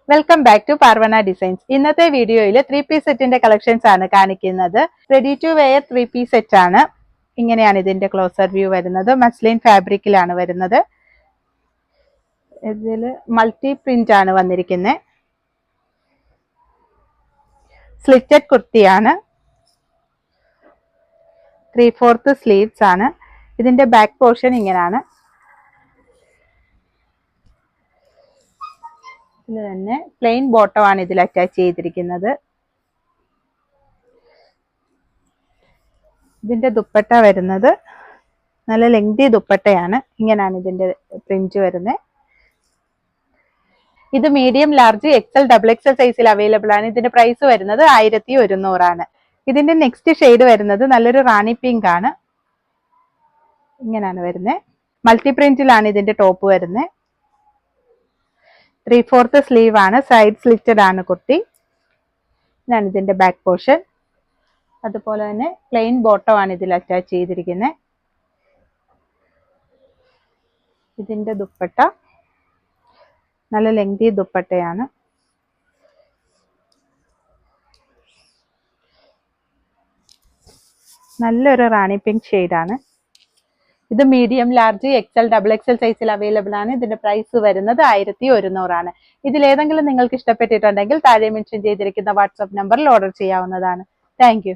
Welcome back to Parvana designs. ഇന്നത്തെ വീഡിയോയിൽ 3-piece സെറ്റിന്റെ കളക്ഷൻസ് ആണ് കാണിക്കുന്നത്. Ready to wear 3-piece set ആണ്. ഇങ്ങനെയാണ് ഇതിന്റെ ക്ലോസർ വ്യൂ വരുന്നത്. മസ്ലിൻ ഫാബ്രിക്കിലാണ് വരുന്നത്. ഇതിൽ മൾട്ടി പ്രിന്റ് ആണ് വന്നിരിക്കുന്നത്. സ്ലിറ്റഡ് കുർത്തിയാണ്. 3/4 സ്ലീവ്സ് ആണ്. ഇതിന്റെ ബാക്ക് പോർഷൻ ഇങ്ങനെയാണ്. ഇതിൽ തന്നെ പ്ലെയിൻ ബോട്ടം ആണ് ഇതിൽ അറ്റാച്ച് ചെയ്തിരിക്കുന്നത്. ഇതിന്റെ ദുപ്പട്ട വരുന്നത് നല്ല ലെങ്തി ദുപ്പട്ടയാണ്. ഇങ്ങനെയാണ് ഇതിന്റെ പ്രിന്റ് വരുന്നത്. ഇത് മീഡിയം, ലാർജ്, എക്സൽ, XXL സൈസിൽ അവൈലബിൾ ആണ്. ഇതിന്റെ പ്രൈസ് വരുന്നത് 1100 ആണ്. ഇതിന്റെ നെക്സ്റ്റ് ഷെയ്ഡ് വരുന്നത് നല്ലൊരു റാണി പിങ്ക് ആണ്. ഇങ്ങനെയാണ് വരുന്നത്. മൾട്ടി പ്രിന്റിലാണ് ഇതിന്റെ ടോപ്പ് വരുന്നത്. 3/4 സ്ലീവ് ആണ്. സൈഡ് സ്ലിറ്റഡ് ആണ് കുർത്തി. ഇതാണ് ഇതിന്റെ ബാക്ക് പോർഷൻ. അതുപോലെ തന്നെ പ്ലെയിൻ ബോട്ടം ആണ് ഇതിൽ അറ്റാച്ച് ചെയ്തിരിക്കുന്നത്. ഇതിന്റെ ദുപ്പട്ട നല്ല ലെങ്തി ദുപ്പട്ടയാണ്. നല്ലൊരു റാണി പിങ്ക് ഷെയ്ഡാണ്. ഇത് മീഡിയം, ലാർജ്, എക്സൽ, XXL സൈസിൽ അവൈലബിൾ ആണ്. ഇതിന്റെ പ്രൈസ് വരുന്നത് 1100 ആണ്. ഇതിലേതെങ്കിലും നിങ്ങൾക്ക് ഇഷ്ടപ്പെട്ടിട്ടുണ്ടെങ്കിൽ താഴെ മെൻഷൻ ചെയ്തിരിക്കുന്ന വാട്സ്ആപ്പ് നമ്പറിൽ ഓർഡർ ചെയ്യാവുന്നതാണ്. Thank you.